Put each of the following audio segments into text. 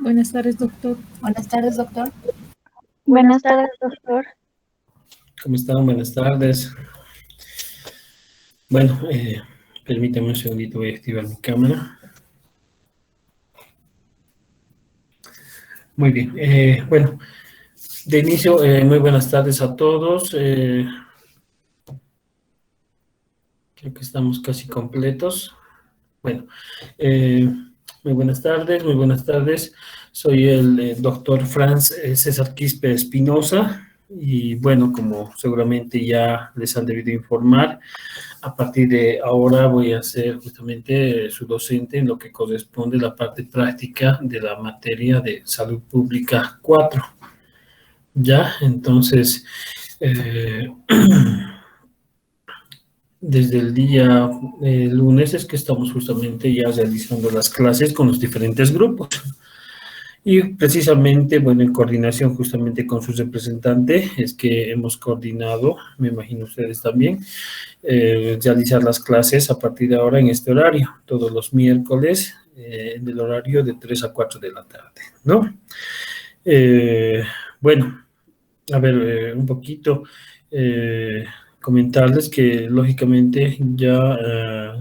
Buenas tardes, doctor. Buenas tardes, doctor. Buenas tardes, doctor. ¿Cómo están? Buenas tardes. Bueno, permítame un segundito, voy a activar mi cámara. Muy bien. Bueno, de inicio, muy buenas tardes a todos. Creo que estamos casi completos. Bueno, muy buenas tardes, muy buenas tardes. Soy el doctor Franz César Quispe Espinosa y bueno, como seguramente ya les han debido informar, a partir de ahora voy a ser justamente su docente en lo que corresponde a la parte práctica de la materia de Salud Pública 4. Ya, entonces, desde el día lunes es que estamos justamente ya realizando las clases con los diferentes grupos. Y precisamente, bueno, en coordinación justamente con su representante, es que hemos coordinado, me imagino ustedes también, realizar las clases a partir de ahora en este horario, todos los miércoles, en el horario de 3 a 4 de la tarde, ¿no? Bueno, a ver, un poquito, comentarles que lógicamente ya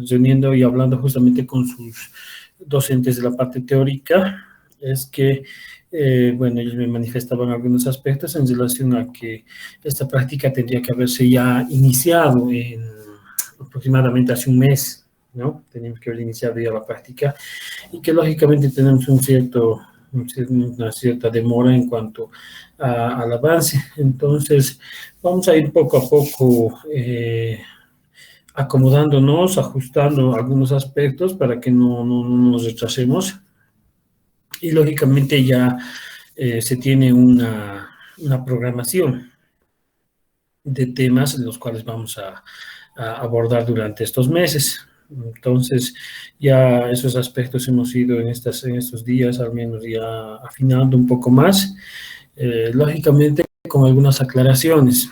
reuniendo y hablando justamente con sus docentes de la parte teórica, es que, bueno, ellos me manifestaban algunos aspectos en relación a que esta práctica tendría que haberse ya iniciado en aproximadamente hace un mes, ¿no? Teníamos que haber iniciado ya la práctica y que lógicamente tenemos una cierta demora en cuanto al avance. Entonces, vamos a ir poco a poco acomodándonos, ajustando algunos aspectos para que no nos retrasemos. Y lógicamente ya se tiene una programación de temas en los cuales vamos a abordar durante estos meses. Entonces, ya esos aspectos hemos ido en estos días, al menos ya afinando un poco más, lógicamente con algunas aclaraciones.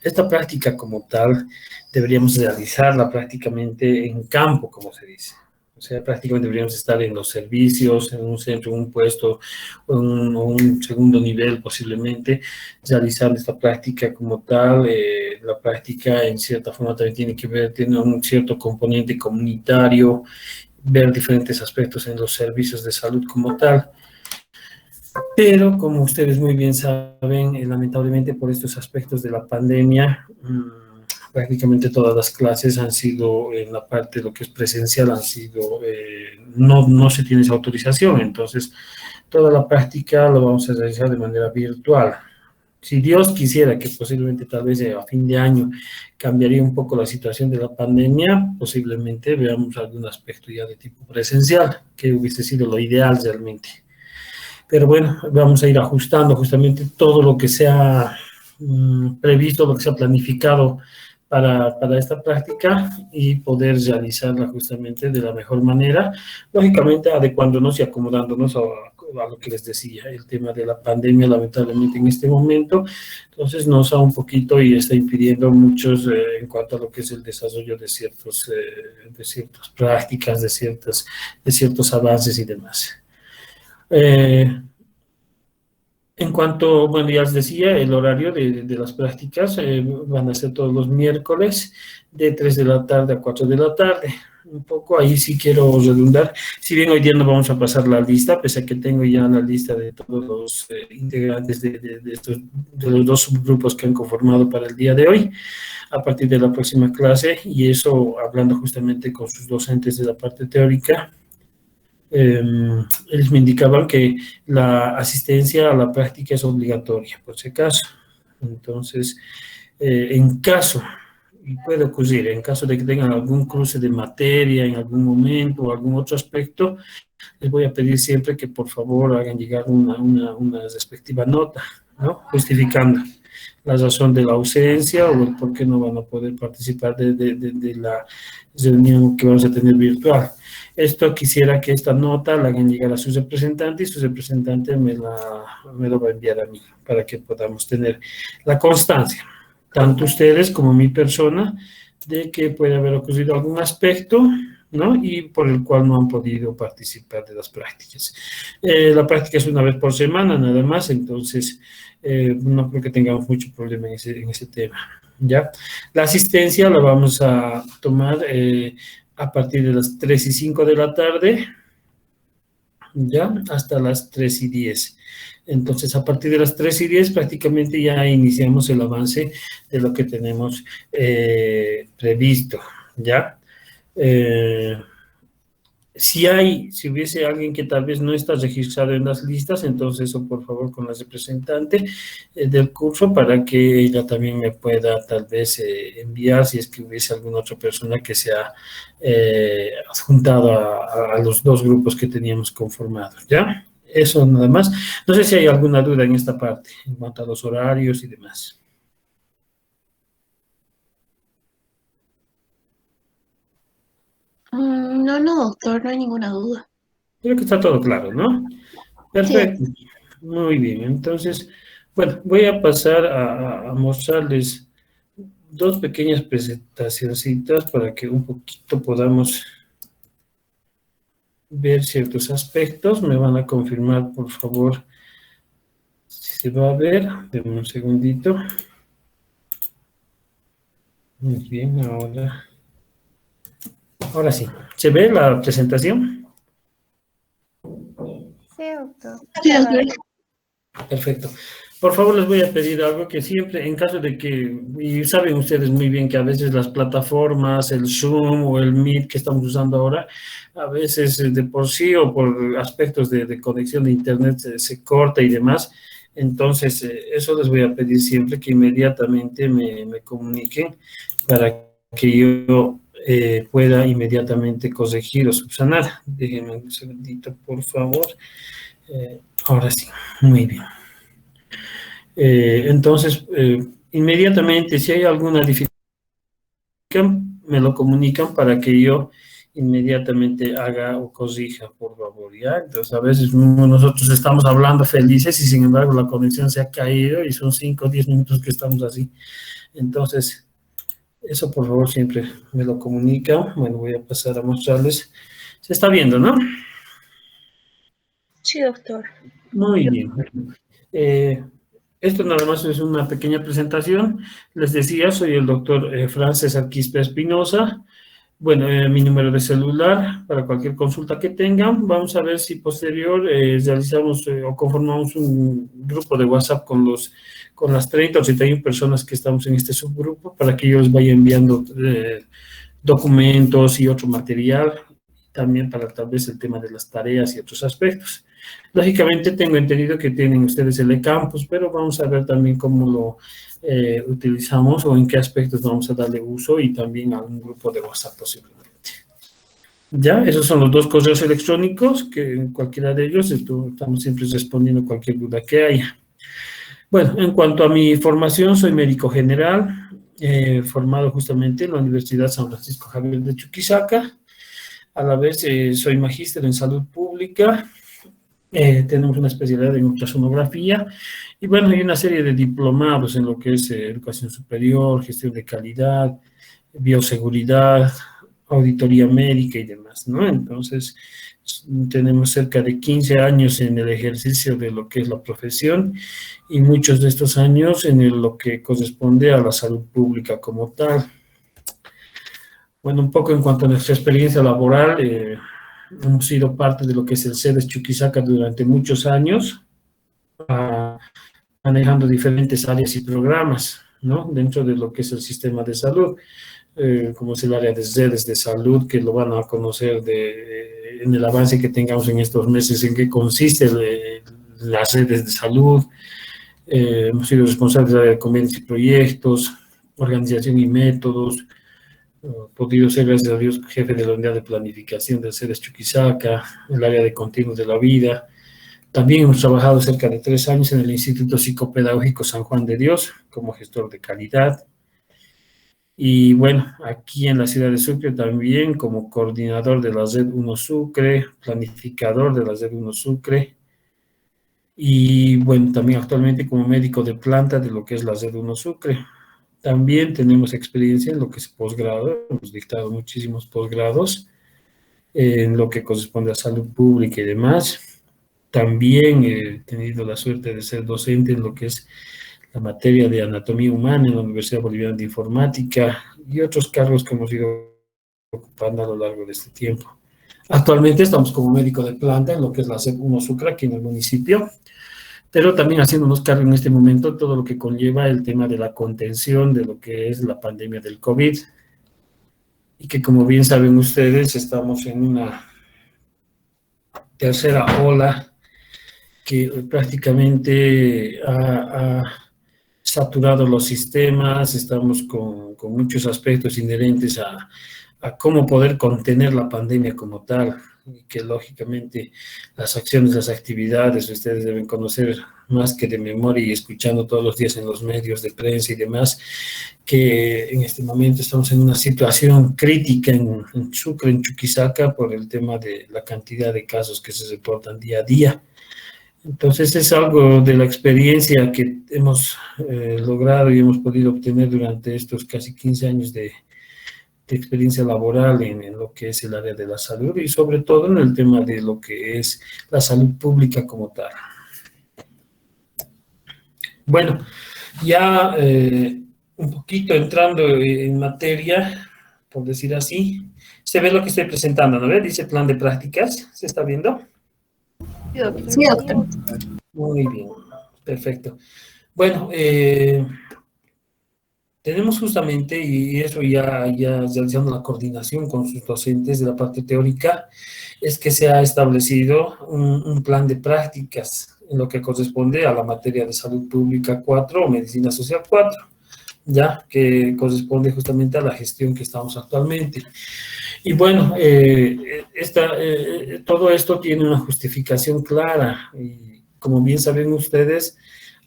Esta práctica como tal deberíamos realizarla prácticamente en campo, como se dice. O sea, prácticamente deberíamos estar en los servicios, en un centro, en un puesto o un segundo nivel posiblemente, realizando esta práctica como tal. La práctica en cierta forma también tiene un cierto componente comunitario, ver diferentes aspectos en los servicios de salud como tal. Pero como ustedes muy bien saben, lamentablemente por estos aspectos de la pandemia, prácticamente todas las clases han sido, en la parte de lo que es presencial, han sido, no se tiene esa autorización, entonces toda la práctica lo vamos a realizar de manera virtual. Si Dios quisiera que posiblemente tal vez a fin de año cambiaría un poco la situación de la pandemia, posiblemente veamos algún aspecto ya de tipo presencial, que hubiese sido lo ideal realmente. Pero bueno, vamos a ir ajustando justamente todo lo que se ha previsto, lo que se ha planificado para esta práctica y poder realizarla justamente de la mejor manera, lógicamente adecuándonos y acomodándonos a lo que les decía, el tema de la pandemia lamentablemente en este momento, entonces nos da un poquito y está impidiendo muchos en cuanto a lo que es el desarrollo de ciertas prácticas, de ciertos avances y demás. En cuanto, bueno, ya les decía, el horario de las prácticas van a ser todos los miércoles de 3 de la tarde a 4 de la tarde. Un poco ahí sí quiero redundar, si bien hoy día no vamos a pasar la lista, pese a que tengo ya la lista de todos los integrantes de los dos subgrupos que han conformado para el día de hoy, a partir de la próxima clase, y eso hablando justamente con sus docentes de la parte teórica, ellos me indicaban que la asistencia a la práctica es obligatoria, por si acaso. Entonces, en caso, y puede ocurrir, en caso de que tengan algún cruce de materia en algún momento o algún otro aspecto, les voy a pedir siempre que por favor hagan llegar una respectiva nota, ¿no? Justificando la razón de la ausencia o el por qué no van a poder participar de la reunión que vamos a tener virtual. Esto quisiera que esta nota la hagan llegar a su representante y su representante me lo va a enviar a mí para que podamos tener la constancia, tanto ustedes como mi persona, de que puede haber ocurrido algún aspecto ¿no? Y por el cual no han podido participar de las prácticas. La práctica es una vez por semana nada más, entonces no creo que tengamos mucho problema en ese tema, ¿ya? La asistencia la vamos a tomar a partir de las 3:05 de la tarde, ¿ya? Hasta las 3:10. Entonces, a partir de las 3:10 prácticamente ya iniciamos el avance de lo que tenemos previsto, ¿ya? Eh, si hubiese alguien que tal vez no está registrado en las listas, entonces eso por favor con la representante del curso para que ella también me pueda tal vez enviar si es que hubiese alguna otra persona que se ha adjuntado a los dos grupos que teníamos conformados, ¿ya? Eso nada más. No sé si hay alguna duda en esta parte en cuanto a los horarios y demás. No, no, doctor, no hay ninguna duda. Creo que está todo claro, ¿no? Sí, Perfecto. Muy bien. Entonces, bueno, voy a pasar a mostrarles dos pequeñas presentacioncitas para que un poquito podamos ver ciertos aspectos. Me van a confirmar, por favor, si se va a ver. Denme un segundito. Muy bien, ahora sí. ¿Se ve la presentación? Sí, doctor. sí, doctor. Perfecto. Por favor, les voy a pedir algo que siempre, en caso de que, y saben ustedes muy bien que a veces las plataformas, el Zoom o el Meet que estamos usando ahora, a veces de por sí o por aspectos de conexión de Internet se corta y demás. Entonces, eso les voy a pedir siempre que inmediatamente me comuniquen para que yo pueda inmediatamente corregir o subsanar. Déjenme un segundito, por favor. Ahora sí, muy bien. Entonces, inmediatamente, si hay alguna dificultad, me lo comunican para que yo inmediatamente haga o corrija, por favor, ¿ya? Entonces, a veces nosotros estamos hablando felices y sin embargo la conexión se ha caído y son 5 o 10 minutos que estamos así. Entonces, eso por favor siempre me lo comunican. Bueno, voy a pasar a mostrarles. Se está viendo, ¿no? Sí, doctor. Muy bien. Esto nada más es una pequeña presentación. Les decía, soy el doctor Frances Arquispe Espinosa. Bueno, mi número de celular para cualquier consulta que tengan. Vamos a ver si posterior realizamos o conformamos un grupo de WhatsApp con las 30 o 31 personas que estamos en este subgrupo para que yo les vaya enviando documentos y otro material, también para tal vez el tema de las tareas y otros aspectos. Lógicamente tengo entendido que tienen ustedes el eCampus, pero vamos a ver también cómo lo utilizamos o en qué aspectos vamos a darle uso y también a un grupo de WhatsApp posiblemente. Ya, esos son los dos correos electrónicos que en cualquiera de ellos estamos siempre respondiendo cualquier duda que haya. Bueno, en cuanto a mi formación, soy médico general, formado justamente en la Universidad San Francisco Javier de Chuquisaca. A la vez soy magíster en salud pública. Tenemos una especialidad en ultrasonografía y bueno, hay una serie de diplomados en lo que es educación superior, gestión de calidad, bioseguridad, auditoría médica y demás, ¿no? Entonces, tenemos cerca de 15 años en el ejercicio de lo que es la profesión y muchos de estos años en lo que corresponde a la salud pública como tal. Bueno, un poco en cuanto a nuestra experiencia laboral, hemos sido parte de lo que es el CEDES Chuquisaca durante muchos años, manejando diferentes áreas y programas, ¿no? Dentro de lo que es el sistema de salud, como es el área de redes de salud, que lo van a conocer en el avance que tengamos en estos meses, en qué consiste las redes de salud. Hemos sido responsables del área de convenios y proyectos, organización y métodos. Podido ser, gracias a Dios, jefe de la unidad de planificación del CEDES Chuquisaca, el área de continuos de la vida. También hemos trabajado cerca de 3 años en el Instituto Psicopedagógico San Juan de Dios como gestor de calidad. Y bueno, aquí en la ciudad de Sucre también como coordinador de la Red 1 Sucre, planificador de la Red 1 Sucre. Y bueno, también actualmente como médico de planta de lo que es la Red 1 Sucre. También tenemos experiencia en lo que es posgrado, hemos dictado muchísimos posgrados en lo que corresponde a salud pública y demás. También he tenido la suerte de ser docente en lo que es la materia de anatomía humana en la Universidad Boliviana de Informática y otros cargos que hemos ido ocupando a lo largo de este tiempo. Actualmente estamos como médico de planta en lo que es la SEP 1 Sucre aquí en el municipio, pero también haciéndonos cargo en este momento todo lo que conlleva el tema de la contención de lo que es la pandemia del COVID, y que como bien saben ustedes, estamos en una tercera ola que prácticamente ha saturado los sistemas, estamos con muchos aspectos inherentes a cómo poder contener la pandemia como tal, y que lógicamente las acciones, las actividades, ustedes deben conocer más que de memoria y escuchando todos los días en los medios de prensa y demás, que en este momento estamos en una situación crítica en Sucre, en Chuquisaca, por el tema de la cantidad de casos que se reportan día a día. Entonces es algo de la experiencia que hemos logrado y hemos podido obtener durante estos casi 15 años de experiencia laboral en lo que es el área de la salud y sobre todo en el tema de lo que es la salud pública como tal. Bueno, ya un poquito entrando en materia, por decir así, se ve lo que estoy presentando, ¿no ve? Dice plan de prácticas, ¿se está viendo? Sí, doctor. Muy bien, perfecto. Bueno, tenemos justamente, y eso ya realizando la coordinación con sus docentes de la parte teórica, es que se ha establecido un plan de prácticas en lo que corresponde a la materia de salud pública 4 o medicina social 4, ya que corresponde justamente a la gestión que estamos actualmente. Y bueno, todo esto tiene una justificación clara y como bien saben ustedes,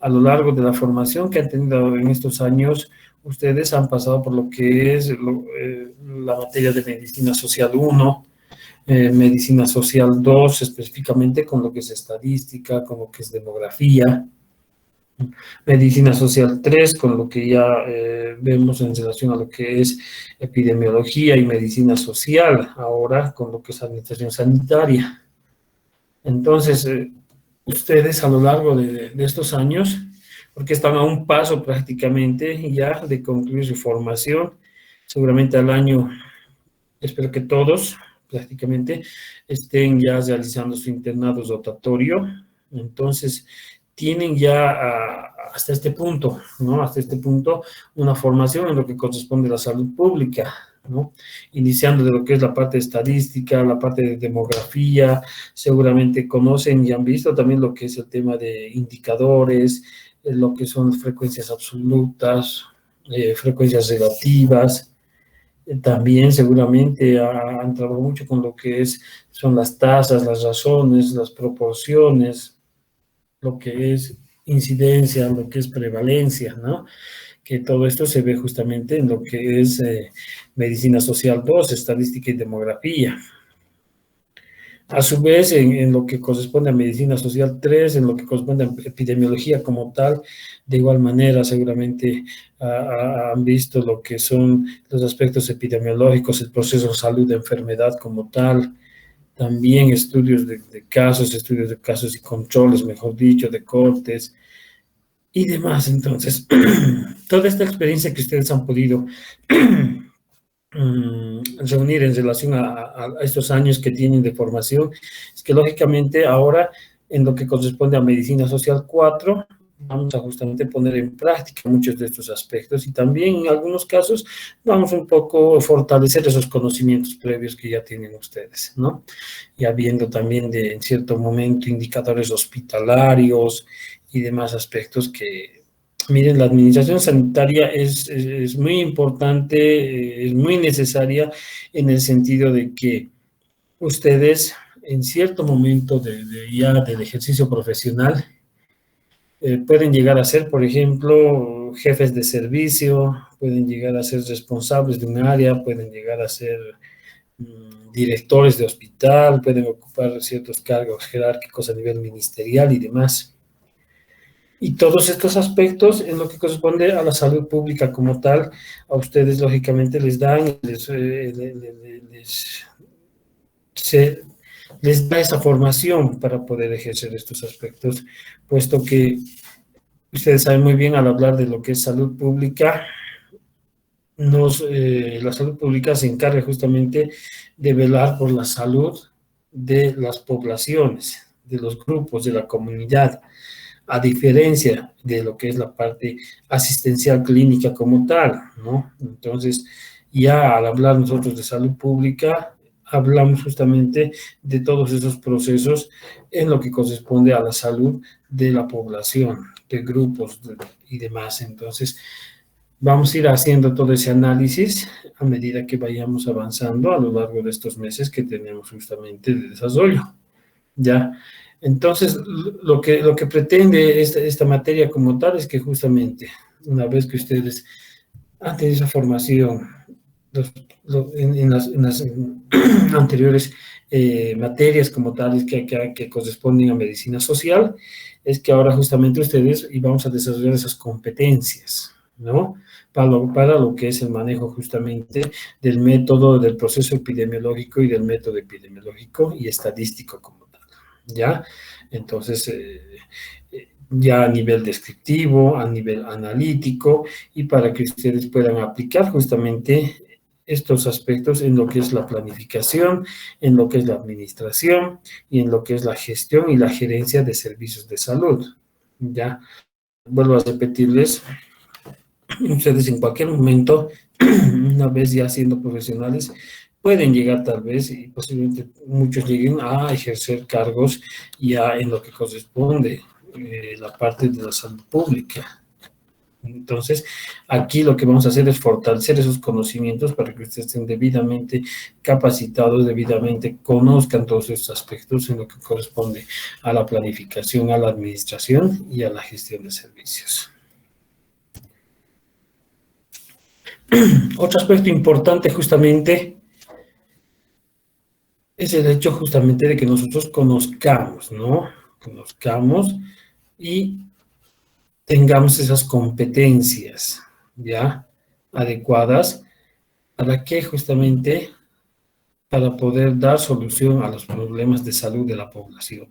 a lo largo de la formación que han tenido en estos años, ustedes han pasado por lo que es la materia de medicina social 1, medicina social 2, específicamente con lo que es estadística, con lo que es demografía, medicina social 3, con lo que ya vemos en relación a lo que es epidemiología y medicina social, ahora con lo que es administración sanitaria. Entonces, ustedes a lo largo de estos años, porque están a un paso prácticamente ya de concluir su formación, seguramente al año, espero que todos prácticamente estén ya realizando su internado rotatorio, entonces tienen ya hasta este punto, ¿no? Hasta este punto una formación en lo que corresponde a la salud pública, ¿no? Iniciando de lo que es la parte de estadística, la parte de demografía, seguramente conocen y han visto también lo que es el tema de indicadores, lo que son frecuencias absolutas, frecuencias relativas. También seguramente han trabajado mucho con lo que son las tasas, las razones, las proporciones, lo que es incidencia, lo que es prevalencia, ¿no? Que todo esto se ve justamente en lo que es medicina social 2, estadística y demografía. A su vez, en lo que corresponde a medicina social 3, en lo que corresponde a epidemiología como tal, de igual manera seguramente han visto lo que son los aspectos epidemiológicos, el proceso de salud de enfermedad como tal, también estudios de casos y controles, mejor dicho, de cortes y demás. Entonces, toda esta experiencia que ustedes han podido reunir en relación a estos años que tienen de formación, es que lógicamente ahora en lo que corresponde a medicina social 4, vamos a justamente poner en práctica muchos de estos aspectos y también en algunos casos vamos un poco a fortalecer esos conocimientos previos que ya tienen ustedes, ¿no? Y habiendo también en cierto momento indicadores hospitalarios y demás aspectos que, miren, la administración sanitaria es muy importante, es muy necesaria en el sentido de que ustedes en cierto momento del ejercicio profesional pueden llegar a ser, por ejemplo, jefes de servicio, pueden llegar a ser responsables de un área, pueden llegar a ser directores de hospital, pueden ocupar ciertos cargos jerárquicos a nivel ministerial y demás. Y todos estos aspectos en lo que corresponde a la salud pública como tal, a ustedes lógicamente les dan, les da esa formación para poder ejercer estos aspectos, puesto que ustedes saben muy bien al hablar de lo que es salud pública, la salud pública se encarga justamente de velar por la salud de las poblaciones, de los grupos, de la comunidad, a diferencia de lo que es la parte asistencial clínica como tal, ¿no? Entonces, ya al hablar nosotros de salud pública, hablamos justamente de todos esos procesos en lo que corresponde a la salud de la población, de grupos y demás. Entonces, vamos a ir haciendo todo ese análisis a medida que vayamos avanzando a lo largo de estos meses que tenemos justamente de desarrollo, ¿ya? Entonces, lo que pretende esta materia como tal es que justamente, una vez que ustedes han tenido esa formación en las anteriores materias como tales que corresponden a medicina social, es que ahora justamente ustedes y vamos a desarrollar esas competencias, ¿no? Para lo que es el manejo justamente del método, del proceso epidemiológico y del método epidemiológico y estadístico como tal, ¿ya? Entonces, ya a nivel descriptivo, a nivel analítico, y para que ustedes puedan aplicar justamente estos aspectos en lo que es la planificación, en lo que es la administración y en lo que es la gestión y la gerencia de servicios de salud, ¿ya? Vuelvo a repetirles, ustedes en cualquier momento, una vez ya siendo profesionales, pueden llegar tal vez, y posiblemente muchos lleguen a ejercer cargos ya en lo que corresponde la parte de la salud pública. Entonces, aquí lo que vamos a hacer es fortalecer esos conocimientos para que ustedes estén debidamente capacitados, debidamente conozcan todos estos aspectos en lo que corresponde a la planificación, a la administración y a la gestión de servicios. Otro aspecto importante justamente es el hecho justamente de que nosotros conozcamos, ¿no? Conozcamos y tengamos esas competencias, ¿ya? Adecuadas, ¿para qué? Justamente para poder dar solución a los problemas de salud de la población,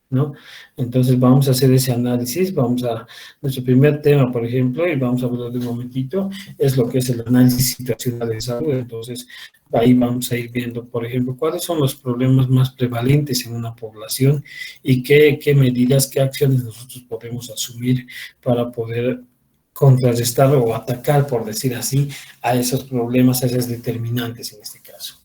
¿no? Entonces vamos a hacer ese análisis, nuestro primer tema, por ejemplo, y vamos a hablar de un momentito, es lo que es el análisis situacional de salud. Entonces, ahí vamos a ir viendo, por ejemplo, cuáles son los problemas más prevalentes en una población y qué medidas, qué acciones nosotros podemos asumir para poder contrarrestar o atacar, por decir así, a esos problemas, a esas determinantes en este caso.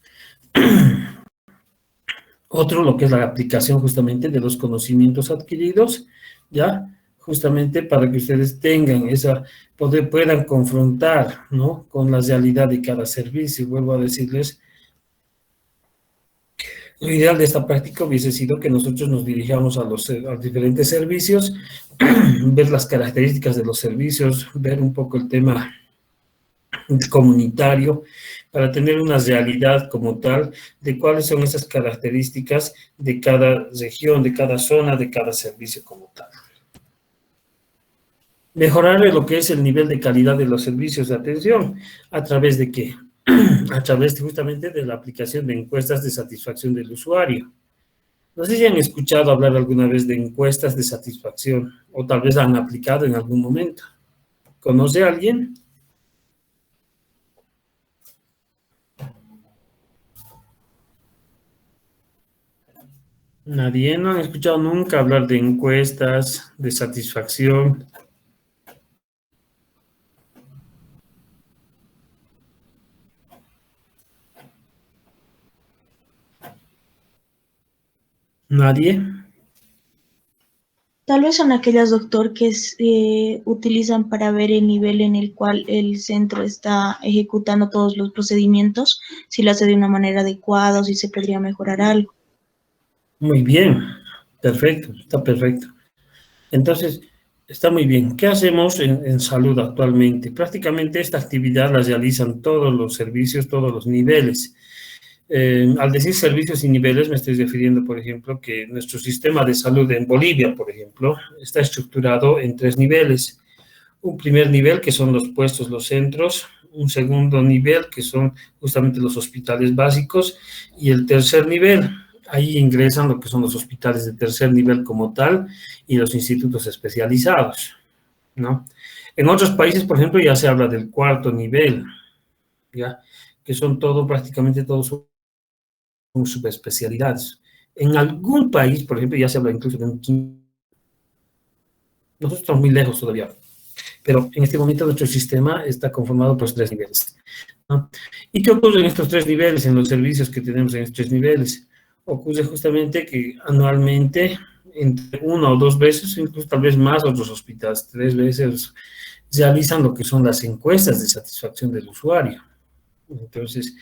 Otro, lo que es la aplicación justamente de los conocimientos adquiridos, ¿ya? Justamente para que ustedes tengan puedan confrontar, ¿no? Con la realidad de cada servicio. Vuelvo a decirles, lo ideal de esta práctica hubiese sido que nosotros nos dirijamos a los diferentes servicios, ver las características de los servicios, ver un poco el tema comunitario, para tener una realidad como tal de cuáles son esas características de cada región, de cada zona, de cada servicio como tal. Mejorar lo que es el nivel de calidad de los servicios de atención, ¿a través de qué? A través justamente de la aplicación de encuestas de satisfacción del usuario. No sé si han escuchado hablar alguna vez de encuestas de satisfacción, o tal vez han aplicado en algún momento. ¿Conoce a alguien? Nadie, no han escuchado nunca hablar de encuestas de satisfacción. ¿Nadie? Tal vez son aquellas, doctor, que utilizan para ver el nivel en el cual el centro está ejecutando todos los procedimientos, si lo hace de una manera adecuada o si se podría mejorar algo. Muy bien, perfecto, está perfecto. Entonces, está muy bien. ¿Qué hacemos en salud actualmente? Prácticamente esta actividad la realizan todos los servicios, todos los niveles. Al decir servicios y niveles me estoy refiriendo, por ejemplo, que nuestro sistema de salud en Bolivia, por ejemplo, está estructurado en 3 niveles. Un primer nivel, que son los puestos, los centros, un segundo nivel, que son justamente los hospitales básicos, y el tercer nivel. Ahí ingresan lo que son los hospitales de tercer nivel como tal y los institutos especializados, ¿no? En otros países, por ejemplo, ya se habla del cuarto nivel, ¿ya? Que son prácticamente todos son subespecialidades. En algún país, por ejemplo, ya se habla incluso de un quinto. Nosotros estamos muy lejos todavía, pero en este momento nuestro sistema está conformado por 3 niveles, ¿no? ¿Y qué ocurre en estos 3 niveles, en los servicios que tenemos en estos 3 niveles? Ocurre justamente que anualmente, entre 1 o 2 veces, incluso tal vez más, otros hospitales, 3 veces, realizan lo que son las encuestas de satisfacción del usuario. Entonces,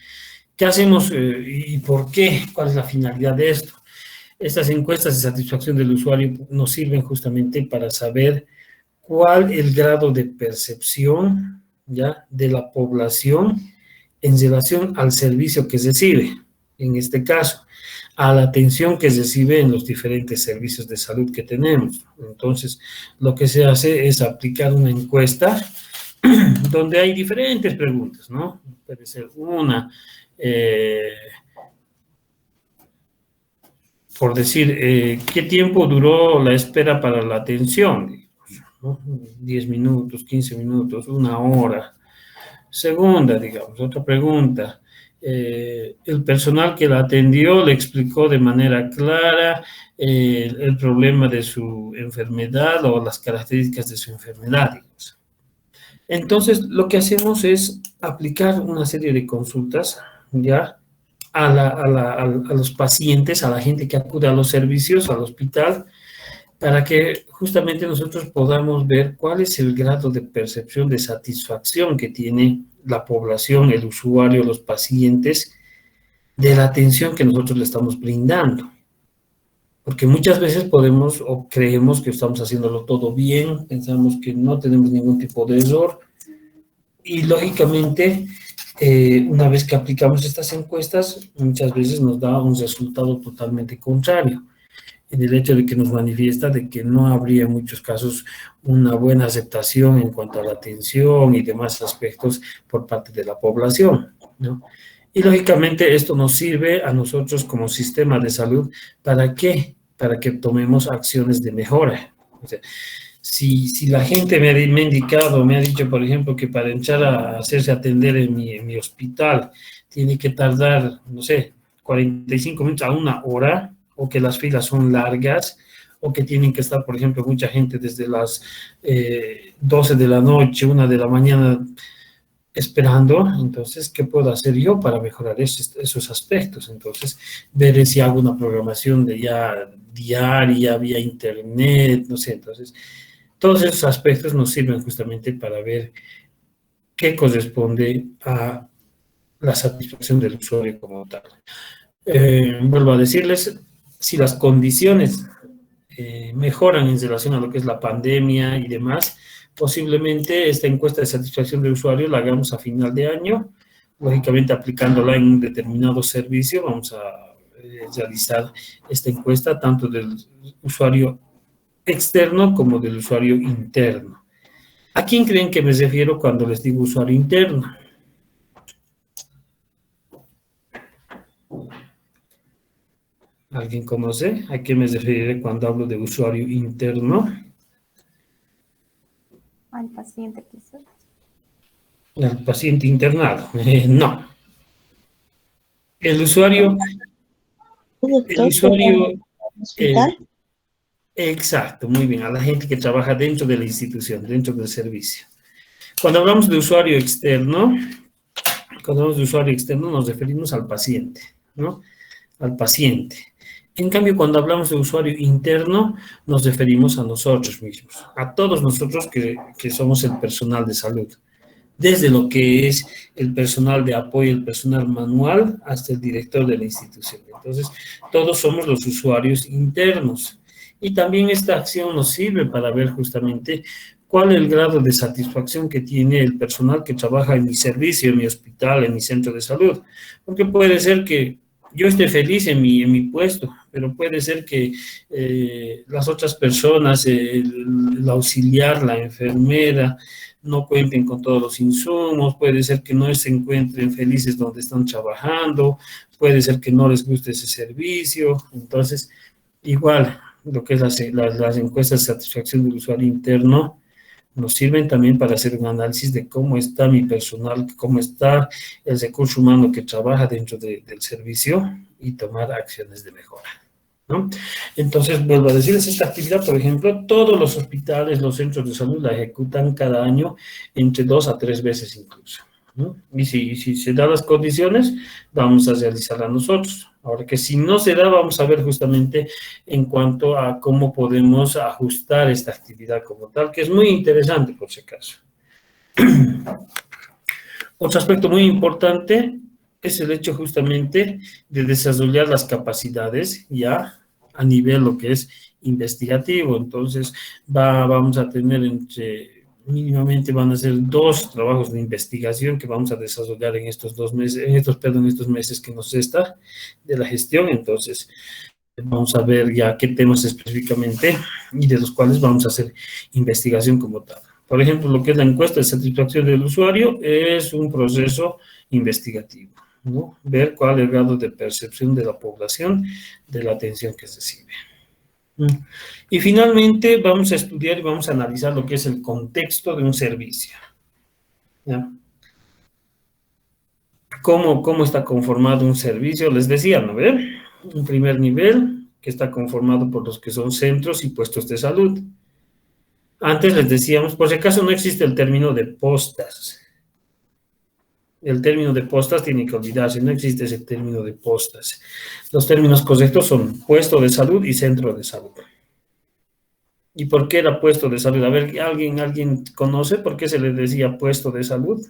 ¿qué hacemos y por qué? ¿Cuál es la finalidad de esto? Estas encuestas de satisfacción del usuario nos sirven justamente para saber cuál es el grado de percepción, ¿ya?, de la población en relación al servicio que recibe, en este caso, a la atención que recibe en los diferentes servicios de salud que tenemos. Entonces, lo que se hace es aplicar una encuesta donde hay diferentes preguntas, ¿no? Puede ser una, por decir, ¿qué tiempo duró la espera para la atención? ¿No? 10 minutos, 15 minutos, 1 hora. Segunda, digamos, otra pregunta. El personal que la atendió le explicó de manera clara el problema de su enfermedad o las características de su enfermedad, digamos. Entonces, lo que hacemos es aplicar una serie de consultas, ¿ya?, a los pacientes, a la gente que acude a los servicios, al hospital, para que justamente nosotros podamos ver cuál es el grado de percepción de satisfacción que tiene la población, el usuario, los pacientes, de la atención que nosotros le estamos brindando. Porque muchas veces podemos o creemos que estamos haciéndolo todo bien, pensamos que no tenemos ningún tipo de error, y lógicamente, una vez que aplicamos estas encuestas, muchas veces nos da un resultado totalmente contrario, en el hecho de que nos manifiesta de que no habría en muchos casos una buena aceptación en cuanto a la atención y demás aspectos por parte de la población, ¿no? Y lógicamente esto nos sirve a nosotros como sistema de salud, ¿para qué? Para que tomemos acciones de mejora. O sea, si la gente me ha indicado, me ha dicho, por ejemplo, que para entrar a hacerse atender en mi hospital tiene que tardar, no sé, 45 minutos a 1 hora, o que las filas son largas, o que tienen que estar, por ejemplo, mucha gente desde las 12 de la noche, 1 de la mañana esperando. Entonces, ¿qué puedo hacer yo para mejorar esos aspectos? Entonces, veré si hago una programación de ya diaria, vía internet, no sé. Entonces, todos esos aspectos nos sirven justamente para ver qué corresponde a la satisfacción del usuario como tal. Vuelvo a decirles, si las condiciones mejoran en relación a lo que es la pandemia y demás, posiblemente esta encuesta de satisfacción del usuario la hagamos a final de año, lógicamente aplicándola en un determinado servicio. Vamos a realizar esta encuesta tanto del usuario externo como del usuario interno. ¿A quién creen que me refiero cuando les digo usuario interno? ¿Alguien conoce a qué me referiré cuando hablo de usuario interno? Al paciente, quizás. Al paciente internado. No. El usuario, ¿Hospital? Exacto, muy bien, a la gente que trabaja dentro de la institución, dentro del servicio. Cuando hablamos de usuario externo, nos referimos al paciente, ¿no? Al paciente. En cambio, cuando hablamos de usuario interno, nos referimos a nosotros mismos, a todos nosotros que somos el personal de salud, desde lo que es el personal de apoyo, el personal manual, hasta el director de la institución. Entonces, todos somos los usuarios internos. Y también esta acción nos sirve para ver justamente cuál es el grado de satisfacción que tiene el personal que trabaja en mi servicio, en mi hospital, en mi centro de salud. Porque puede ser que yo estoy feliz en mi puesto, pero puede ser que las otras personas, el auxiliar, la enfermera, no cuenten con todos los insumos, puede ser que no se encuentren felices donde están trabajando, puede ser que no les guste ese servicio. Entonces, igual, lo que es las encuestas de satisfacción del usuario interno nos sirven también para hacer un análisis de cómo está mi personal, cómo está el recurso humano que trabaja dentro del servicio y tomar acciones de mejora, ¿no? Entonces, vuelvo a decirles, esta actividad, por ejemplo, todos los hospitales, los centros de salud la ejecutan cada año entre 2 a 3 veces incluso, ¿no? Y si se dan las condiciones, vamos a realizarla nosotros. Ahora que si no se da, vamos a ver justamente en cuanto a cómo podemos ajustar esta actividad como tal, que es muy interesante por si acaso. Otro aspecto muy importante es el hecho justamente de desarrollar las capacidades ya a nivel lo que es investigativo. Entonces vamos a tener mínimamente van a ser 2 trabajos de investigación que vamos a desarrollar en estos 2 meses, estos meses que nos está de la gestión. Entonces, vamos a ver ya qué temas específicamente y de los cuales vamos a hacer investigación como tal. Por ejemplo, lo que es la encuesta de satisfacción del usuario es un proceso investigativo, ¿no? Ver cuál es el grado de percepción de la población de la atención que se recibe. Y finalmente vamos a estudiar y vamos a analizar lo que es el contexto de un servicio, ¿ya? ¿Cómo está conformado un servicio? Les decía, ¿no ven? Un primer nivel que está conformado por los que son centros y puestos de salud. Antes les decíamos, por si acaso no existe el término de postas. El término de postas tiene que olvidarse, no existe ese término de postas. Los términos correctos son puesto de salud y centro de salud. ¿Y por qué era puesto de salud? A ver, ¿alguien conoce por qué se le decía puesto de salud?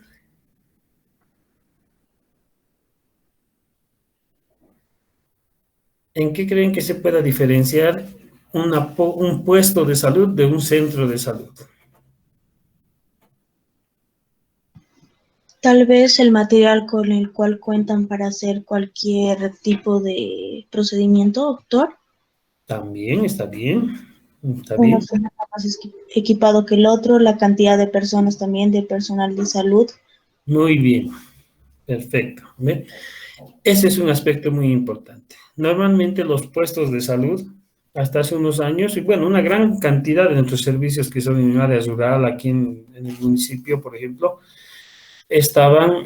¿En qué creen que se pueda diferenciar un puesto de salud de un centro de salud? Tal vez el material con el cual cuentan para hacer cualquier tipo de procedimiento, doctor. También está bien. Está Uno bien. está más equipado que el otro, la cantidad de personas también, de personal de salud. Muy bien. Perfecto. ¿Ve? Ese es un aspecto muy importante. Normalmente los puestos de salud, hasta hace unos años, y bueno, una gran cantidad de nuestros servicios que son en área rural, aquí en el municipio, por ejemplo, estaban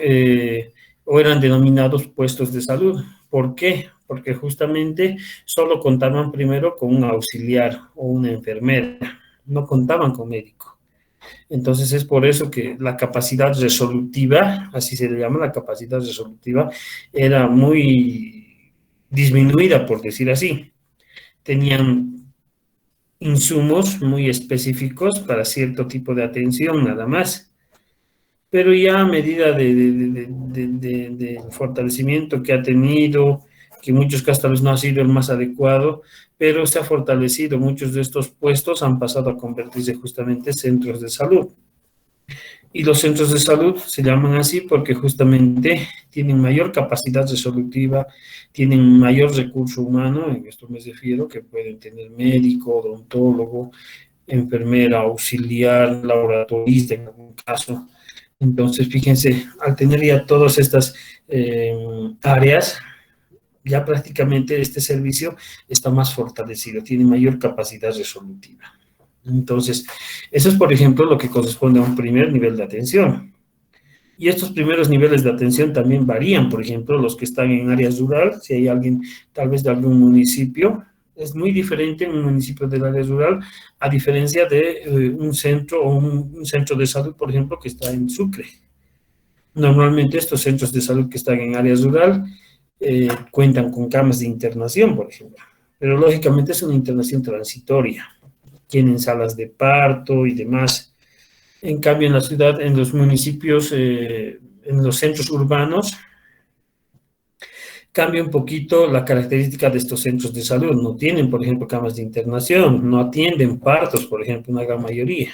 o eran denominados puestos de salud. ¿Por qué? Porque justamente solo contaban primero con un auxiliar o una enfermera, no contaban con médico. Entonces es por eso que la capacidad resolutiva, así se le llama, la capacidad resolutiva, era muy disminuida, por decir así. Tenían insumos muy específicos para cierto tipo de atención, nada más. Pero ya a medida de fortalecimiento que ha tenido, que en muchos casos tal vez no ha sido el más adecuado, pero se ha fortalecido. Muchos de estos puestos han pasado a convertirse justamente en centros de salud. Y los centros de salud se llaman así porque justamente tienen mayor capacidad resolutiva, tienen mayor recurso humano, en esto me refiero, que pueden tener médico, odontólogo, enfermera, auxiliar, laboratorista en algún caso. Entonces, fíjense, al tener ya todas estas áreas, ya prácticamente este servicio está más fortalecido, tiene mayor capacidad resolutiva. Entonces, eso es, por ejemplo, lo que corresponde a un primer nivel de atención. Y estos primeros niveles de atención también varían, por ejemplo, los que están en áreas rural, si hay alguien tal vez de algún municipio, es muy diferente en un municipio del área rural, a diferencia de un centro o un centro de salud, por ejemplo, que está en Sucre. Normalmente estos centros de salud que están en área rural cuentan con camas de internación, por ejemplo, pero lógicamente es una internación transitoria. Tienen salas de parto y demás. En cambio, en la ciudad, en los municipios, en los centros urbanos, cambia un poquito la característica de estos centros de salud. No tienen, por ejemplo, camas de internación, no atienden partos, por ejemplo, una gran mayoría.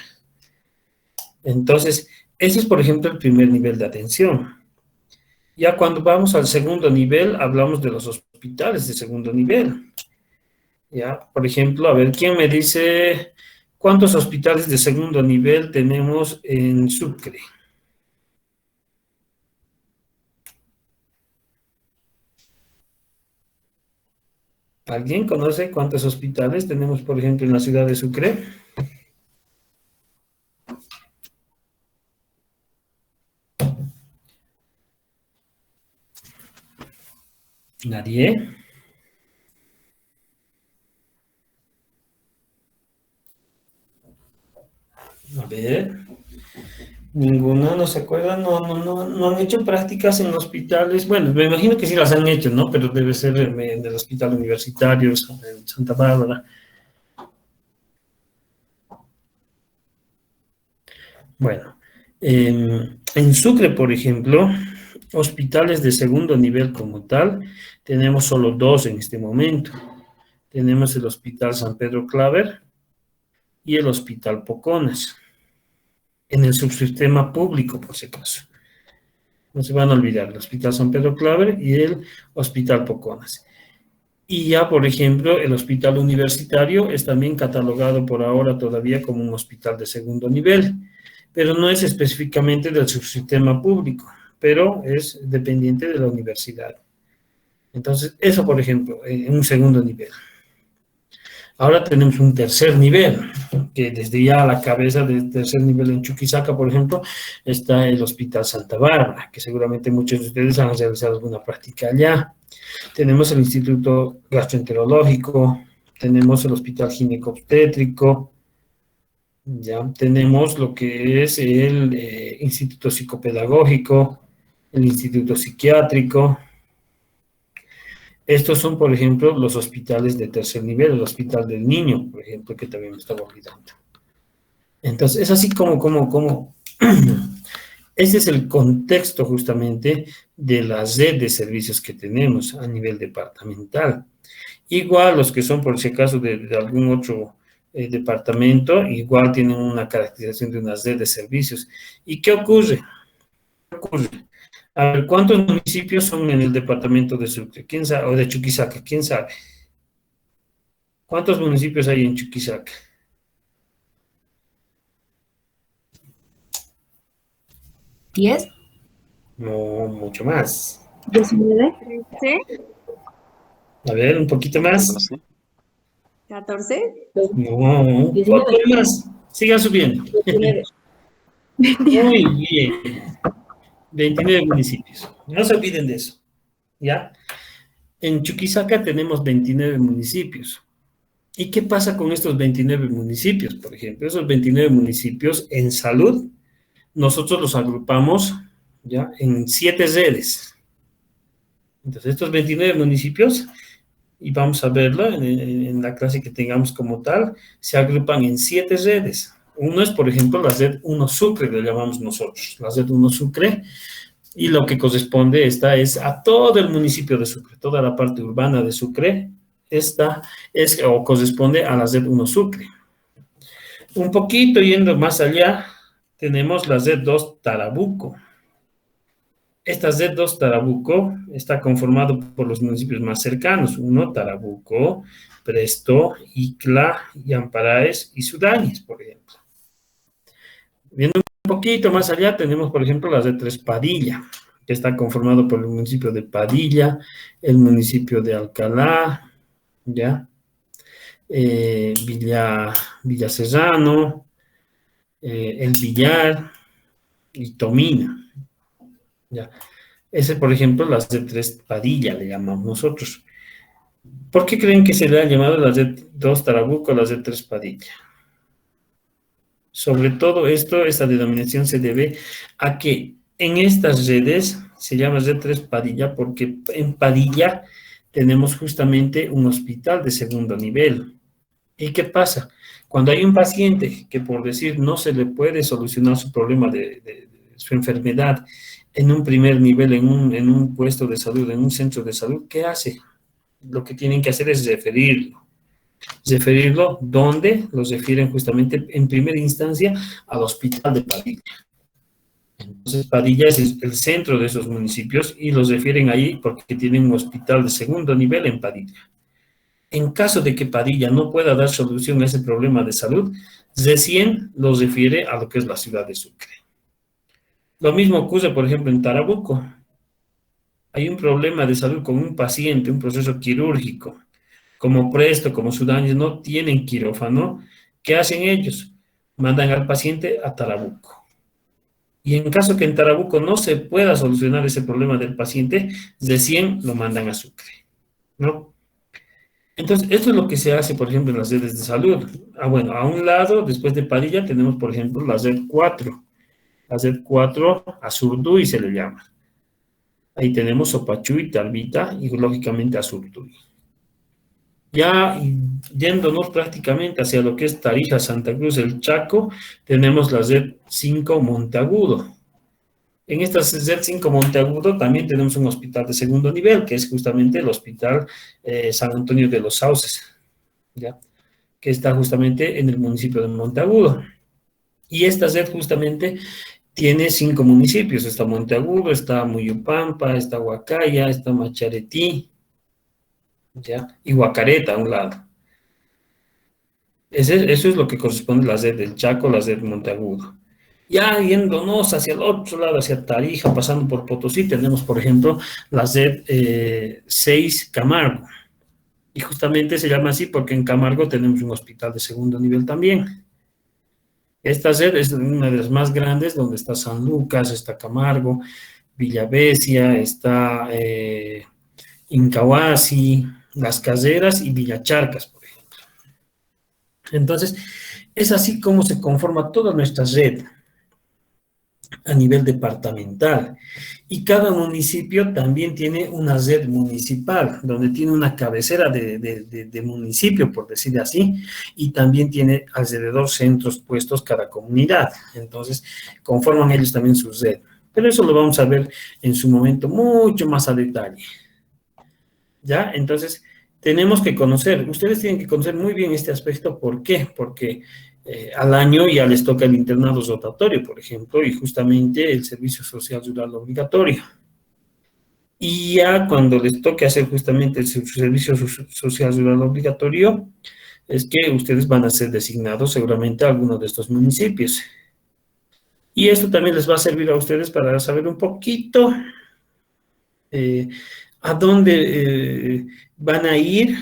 Entonces, ese es, por ejemplo, el primer nivel de atención. Ya cuando vamos al segundo nivel, hablamos de los hospitales de segundo nivel. Ya, por ejemplo, a ver, ¿quién me dice cuántos hospitales de segundo nivel tenemos en Sucre? ¿Alguien conoce cuántos hospitales tenemos, por ejemplo, en la ciudad de Sucre? ¿Nadie? A ver, ninguno, ¿no se acuerdan? No han hecho prácticas en hospitales. Bueno, me imagino que sí las han hecho, ¿no? Pero debe ser en el hospital universitario, en Santa Bárbara. Bueno, en Sucre, por ejemplo, hospitales de segundo nivel como tal, tenemos solo dos en este momento. Tenemos el Hospital San Pedro Claver y el Hospital Poconas, en el subsistema público, por si acaso. No se van a olvidar, el Hospital San Pedro Claver y el Hospital Poconas. Y ya, por ejemplo, el hospital universitario es también catalogado por ahora todavía como un hospital de segundo nivel, pero no es específicamente del subsistema público, pero es dependiente de la universidad. Entonces, eso, por ejemplo, en un segundo nivel. Ahora tenemos un tercer nivel, que desde ya a la cabeza del tercer nivel en Chuquisaca, por ejemplo, está el Hospital Santa Bárbara, que seguramente muchos de ustedes han realizado alguna práctica allá. Tenemos el Instituto Gastroenterológico, tenemos el Hospital Ginecobstétrico, ya tenemos lo que es el Instituto Psicopedagógico, el Instituto Psiquiátrico. Estos son, por ejemplo, los hospitales de tercer nivel, el Hospital del Niño, por ejemplo, que también me estaba olvidando. Entonces, es así como este es el contexto justamente de la red de servicios que tenemos a nivel departamental. Igual los que son, por si acaso, de algún otro departamento, igual tienen una caracterización de una red de servicios. ¿Y qué ocurre? A ver, ¿cuántos municipios son en el departamento de Sucre? ¿Quién sabe? O de Chuquisaca, ¿quién sabe? ¿Cuántos municipios hay en Chuquisaca? ¿10? No, mucho más. 19. 13, A ver, un poquito más. 14, No, un 19. poco más. Sigan subiendo. 19. Muy bien. 29 municipios. No se olviden de eso. ¿Ya? En Chuquisaca tenemos 29 municipios. ¿Y qué pasa con estos 29 municipios? Por ejemplo, esos 29 municipios en salud, nosotros los agrupamos ya en 7 redes. Entonces, estos 29 municipios, y vamos a verlo en la clase que tengamos como tal, se agrupan en 7 redes. Uno es, por ejemplo, la red 1 Sucre, le llamamos nosotros, la red 1 Sucre, y lo que corresponde esta es a todo el municipio de Sucre, toda la parte urbana de Sucre, esta es o corresponde a la red 1 Sucre. Un poquito yendo más allá, tenemos la red 2 Tarabuco. Esta red 2 Tarabuco está conformado por los municipios más cercanos, uno Tarabuco, Presto, Icla, Yamparaes y Sudáñez, por ejemplo. Viendo un poquito más allá, tenemos, por ejemplo, la red 3 Padilla, que está conformado por el municipio de Padilla, el municipio de Alcalá, ¿ya? Villa Serrano, El Villar y Tomina, ¿ya? Ese, por ejemplo, la red 3 Padilla, le llamamos nosotros. ¿Por qué creen que se le ha llamado la red 2 Tarabuco, la red 3 Padilla? Sobre todo esto, esta denominación se debe a que en estas redes se llama red 3 Padilla porque en Padilla tenemos justamente un hospital de segundo nivel. ¿Y qué pasa? Cuando hay un paciente que, por decir, no se le puede solucionar su problema de su enfermedad en un primer nivel, en un puesto de salud, en un centro de salud, ¿qué hace? Lo que tienen que hacer es referirlo. Referirlo, ¿dónde? Los refieren justamente en primera instancia al hospital de Padilla. Entonces, Padilla es el centro de esos municipios y los refieren ahí porque tienen un hospital de segundo nivel en Padilla. En caso de que Padilla no pueda dar solución a ese problema de salud, recién los refiere a lo que es la ciudad de Sucre. Lo mismo ocurre, por ejemplo, en Tarabuco. Hay un problema de salud con un paciente, un proceso quirúrgico. Como Presto, como Sudáñez, no tienen quirófano. ¿Qué hacen ellos? Mandan al paciente a Tarabuco. Y en caso que en Tarabuco no se pueda solucionar ese problema del paciente, recién lo mandan a Sucre, ¿no? Entonces, esto es lo que se hace, por ejemplo, en las redes de salud. Bueno, a un lado, después de Padilla, tenemos, por ejemplo, la red 4. La red 4, Azurduy se le llama. Ahí tenemos Sopachuy, Talvita y, lógicamente, Azurduy. Ya yéndonos prácticamente hacia lo que es Tarija, Santa Cruz, el Chaco, tenemos la red 5 Monteagudo. En esta red 5 Monteagudo también tenemos un hospital de segundo nivel, que es justamente el Hospital San Antonio de los Sauces, ¿ya? Que está justamente en el municipio de Monteagudo. Y esta red justamente tiene 5 municipios. Está Monteagudo, está Muyupampa, está Huacaya, está Macharetí, ¿ya? Y Huacareta a un lado. Eso es lo que corresponde a la red del Chaco, la red Monteagudo. Ya yéndonos hacia el otro lado, hacia Tarija, pasando por Potosí, tenemos, por ejemplo, la red 6 Camargo. Y justamente se llama así porque en Camargo tenemos un hospital de segundo nivel también. Esta red es una de las más grandes, donde está San Lucas, está Camargo, Villavesia, está Incahuasi, Las Caseras y Villacharcas, por ejemplo. Entonces, es así como se conforma toda nuestra red a nivel departamental. Y cada municipio también tiene una red municipal, donde tiene una cabecera de municipio, por decir así, y también tiene alrededor centros puestos cada comunidad. Entonces, conforman ellos también su red. Pero eso lo vamos a ver en su momento mucho más a detalle. ¿Ya? Entonces, tenemos que conocer, ustedes tienen que conocer muy bien este aspecto. ¿Por qué? Porque al año ya les toca el internado rotatorio, por ejemplo, y justamente el servicio social rural obligatorio. Y ya cuando les toque hacer justamente el servicio social rural obligatorio, es que ustedes van a ser designados seguramente a alguno de estos municipios. Y esto también les va a servir a ustedes para saber un poquito a dónde van a ir.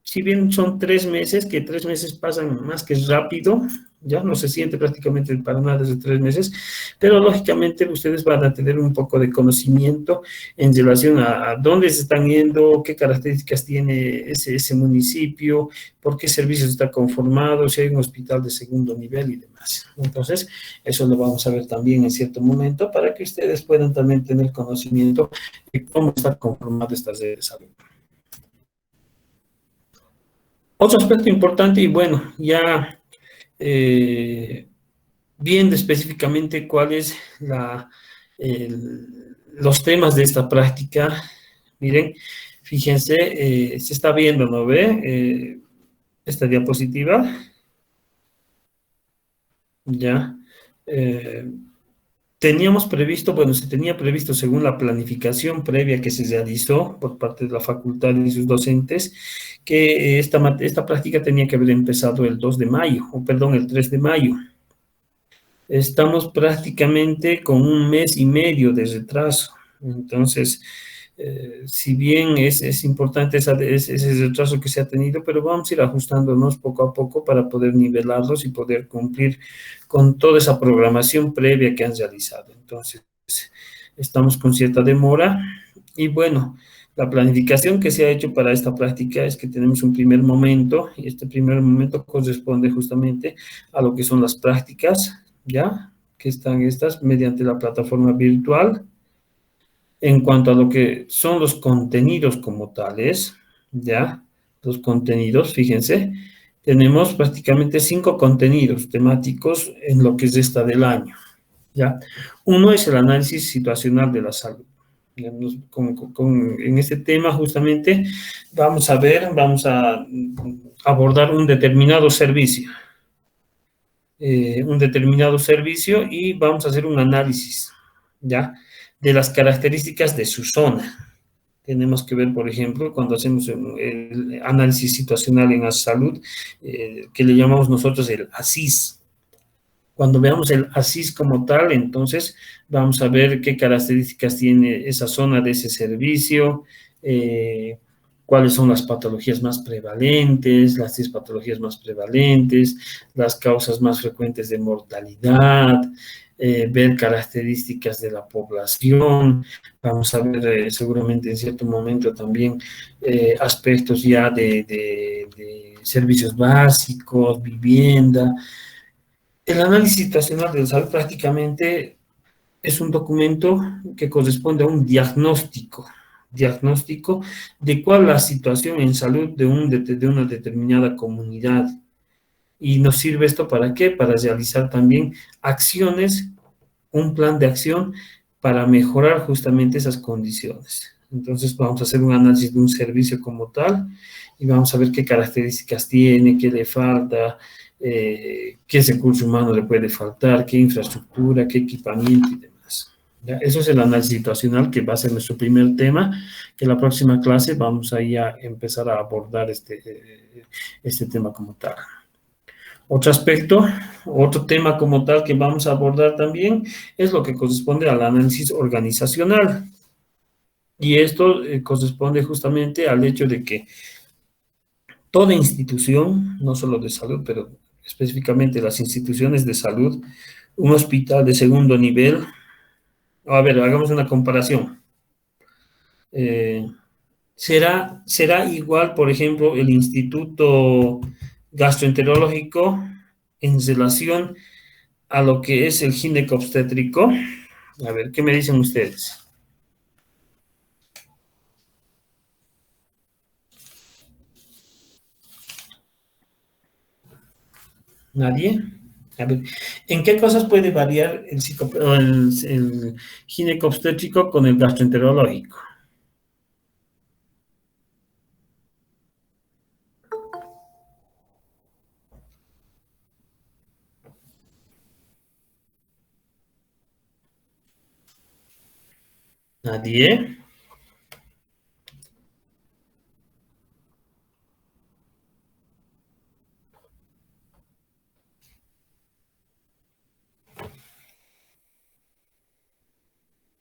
Si bien son 3 meses, que 3 meses pasan más que rápido, ya no se siente prácticamente para nada desde 3 meses, pero lógicamente ustedes van a tener un poco de conocimiento en relación a dónde se están yendo, qué características tiene ese municipio, por qué servicios está conformado, si hay un hospital de segundo nivel y demás. Entonces, eso lo vamos a ver también en cierto momento para que ustedes puedan también tener conocimiento de cómo está conformado esta red de salud. Otro aspecto importante, y bueno, ya viendo específicamente cuáles los temas de esta práctica, miren, fíjense, se está viendo, ¿no ve? Esta diapositiva, ya. Teníamos previsto, bueno, se tenía previsto según la planificación previa que se realizó por parte de la facultad y sus docentes, que esta práctica tenía que haber empezado el 2 de mayo, o perdón, el 3 de mayo. Estamos prácticamente con 1 mes y medio de retraso. Entonces, si bien es importante ese retraso que se ha tenido, pero vamos a ir ajustándonos poco a poco para poder nivelarlos y poder cumplir con toda esa programación previa que han realizado. Entonces, estamos con cierta demora y bueno, la planificación que se ha hecho para esta práctica es que tenemos un primer momento y este primer momento corresponde justamente a lo que son las prácticas, ¿ya? Que están estas mediante la plataforma virtual. En cuanto a lo que son los contenidos como tales, ¿ya? Los contenidos, fíjense, tenemos prácticamente 5 contenidos temáticos en lo que es esta del año, ¿ya? Uno es el análisis situacional de la salud. En este tema justamente vamos a abordar un determinado servicio. un determinado servicio y vamos a hacer un análisis, ¿ya? De las características de su zona. Tenemos que ver, por ejemplo, cuando hacemos el análisis situacional en la salud, que le llamamos nosotros el ASIS. Cuando veamos el ASIS como tal, entonces vamos a ver qué características tiene esa zona de ese servicio, cuáles son las patologías más prevalentes, las 10 patologías más prevalentes, las causas más frecuentes de mortalidad, ver características de la población, vamos a ver seguramente en cierto momento también aspectos ya de servicios básicos, vivienda. El análisis situacional de la salud prácticamente es un documento que corresponde a un diagnóstico de cuál es la situación en salud de una determinada comunidad. Y nos sirve esto ¿para qué? Para realizar también acciones, un plan de acción para mejorar justamente esas condiciones. Entonces vamos a hacer un análisis de un servicio como tal y vamos a ver qué características tiene, qué le falta, qué recurso humano le puede faltar, qué infraestructura, qué equipamiento y demás. ¿Ya? Eso es el análisis situacional, que va a ser nuestro primer tema, que en la próxima clase vamos a empezar a abordar este tema como tal. Otro aspecto, otro tema como tal que vamos a abordar también es lo que corresponde al análisis organizacional. Y esto corresponde justamente al hecho de que toda institución, no solo de salud, pero específicamente las instituciones de salud, un hospital de segundo nivel, a ver, hagamos una comparación. ¿Será igual, por ejemplo, el Instituto Gastroenterológico en relación a lo que es el ginecobstétrico? A ver, ¿qué me dicen ustedes? ¿Nadie? A ver, ¿en qué cosas puede variar el ginecobstétrico con el gastroenterológico? ¿Nadie?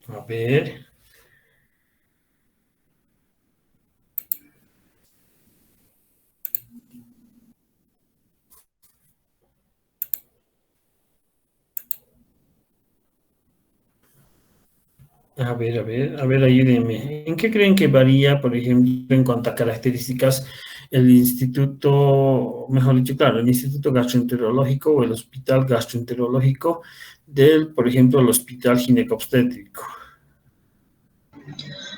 A ver. Ayúdenme. ¿En qué creen que varía, por ejemplo, en cuanto a características, el instituto, mejor dicho, claro, el Instituto Gastroenterológico o el Hospital Gastroenterológico del, por ejemplo, el Hospital Ginecobstétrico?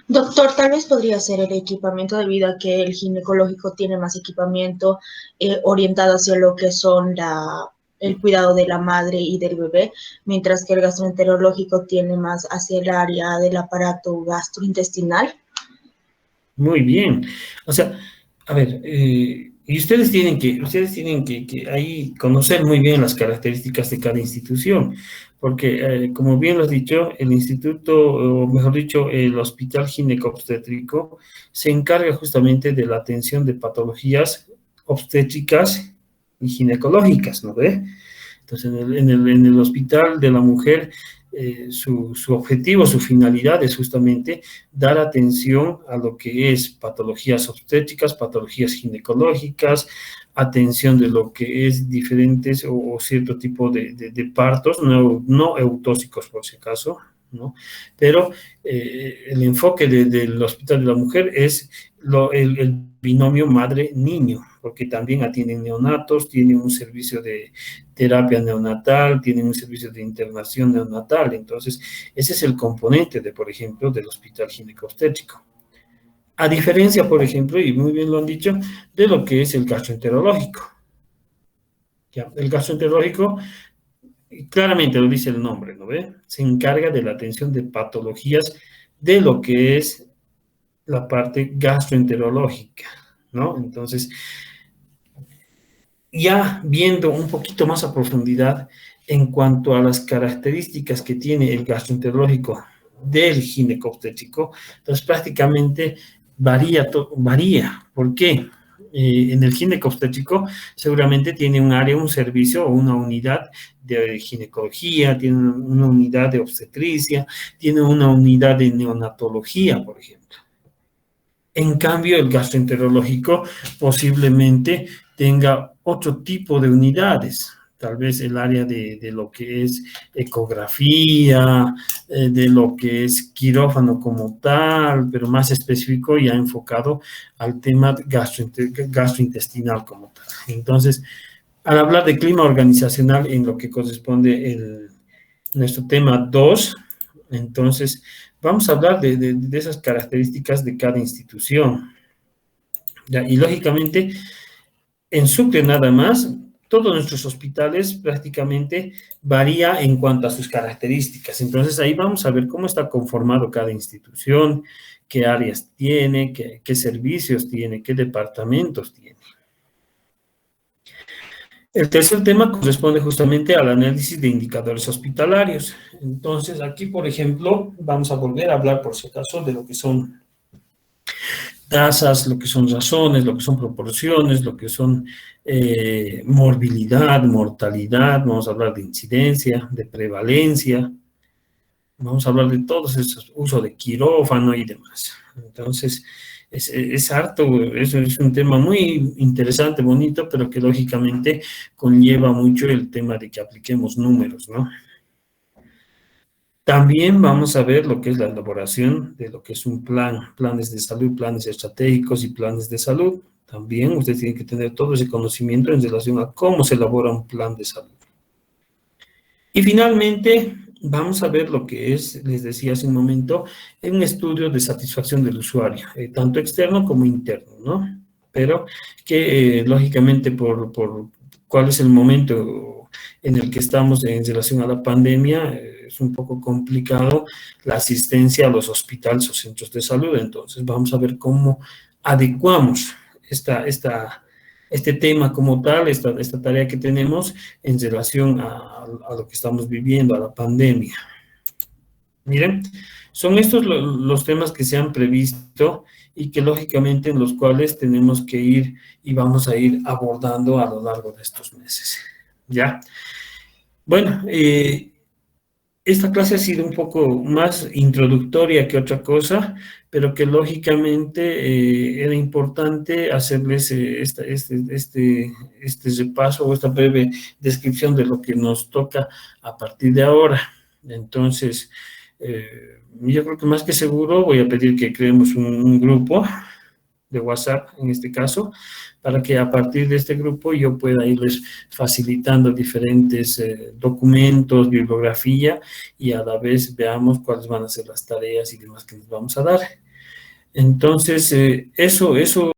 Doctor, tal vez podría ser el equipamiento debido a que el ginecológico tiene más equipamiento orientado hacia lo que son el cuidado de la madre y del bebé, mientras que el gastroenterológico tiene más hacia el área del aparato gastrointestinal. Muy bien. O sea, a ver, y ustedes tienen que ahí conocer muy bien las características de cada institución, porque como bien lo has dicho, el instituto, o mejor dicho, el hospital ginecobstétrico se encarga justamente de la atención de patologías obstétricas y ginecológicas, ¿no ve? Entonces, en el hospital de la mujer, su objetivo, su finalidad es justamente dar atención a lo que es patologías obstétricas, patologías ginecológicas, atención de lo que es diferentes o cierto tipo de partos, no eutóxicos por si acaso, ¿no? Pero el enfoque del Hospital de la Mujer es el binomio madre-niño, porque también atienden neonatos, tienen un servicio de terapia neonatal, tienen un servicio de internación neonatal. Entonces, ese es el componente por ejemplo, del hospital ginecobstétrico. A diferencia, por ejemplo, y muy bien lo han dicho, de lo que es el gastroenterológico. ¿Ya? El gastroenterológico, claramente lo dice el nombre, ¿no ve? Se encarga de la atención de patologías de lo que es la parte gastroenterológica, ¿no? Entonces, ya viendo un poquito más a profundidad en cuanto a las características que tiene el gastroenterológico del ginecobstétrico, entonces prácticamente varía. ¿Por qué? En el ginecobstétrico seguramente tiene un área, un servicio o una unidad de ginecología, tiene una unidad de obstetricia, tiene una unidad de neonatología, por ejemplo. En cambio, el gastroenterológico posiblemente tenga otro tipo de unidades, tal vez el área de lo que es ecografía, de lo que es quirófano como tal, pero más específico ya enfocado al tema gastrointestinal como tal. Entonces, al hablar de clima organizacional en lo que corresponde nuestro tema 2, entonces vamos a hablar de esas características de cada institución. ¿Ya? Y lógicamente, en Sucre nada más, todos nuestros hospitales prácticamente varía en cuanto a sus características. Entonces ahí vamos a ver cómo está conformado cada institución, qué áreas tiene, qué servicios tiene, qué departamentos tiene. El tercer tema corresponde justamente al análisis de indicadores hospitalarios. Entonces, aquí, por ejemplo, vamos a volver a hablar, por si acaso, de lo que son tasas, lo que son razones, lo que son proporciones, lo que son morbilidad, mortalidad, vamos a hablar de incidencia, de prevalencia, vamos a hablar de todos esos, uso de quirófano y demás. Entonces, es harto, eso es un tema muy interesante, bonito, pero que lógicamente conlleva mucho el tema de que apliquemos números, ¿no? También vamos a ver lo que es la elaboración de lo que es un plan, planes de salud, planes estratégicos y planes de salud. También usted tiene que tener todo ese conocimiento en relación a cómo se elabora un plan de salud. Y finalmente, vamos a ver lo que es, les decía hace un momento, un estudio de satisfacción del usuario, tanto externo como interno, ¿no? Pero que lógicamente por cuál es el momento en el que estamos en relación a la pandemia, es un poco complicado la asistencia a los hospitales o centros de salud. Entonces vamos a ver cómo adecuamos este tema como tal, esta tarea que tenemos en relación a lo que estamos viviendo, a la pandemia. Miren, son estos los temas que se han previsto y que lógicamente en los cuales tenemos que ir y vamos a ir abordando a lo largo de estos meses. ¿Ya? Bueno, esta clase ha sido un poco más introductoria que otra cosa, pero que lógicamente era importante hacerles este repaso o esta breve descripción de lo que nos toca a partir de ahora. Entonces, yo creo que más que seguro voy a pedir que creemos un grupo de WhatsApp, en este caso, para que a partir de este grupo yo pueda irles facilitando diferentes documentos, bibliografía, y a la vez veamos cuáles van a ser las tareas y demás que les vamos a dar. Entonces, eso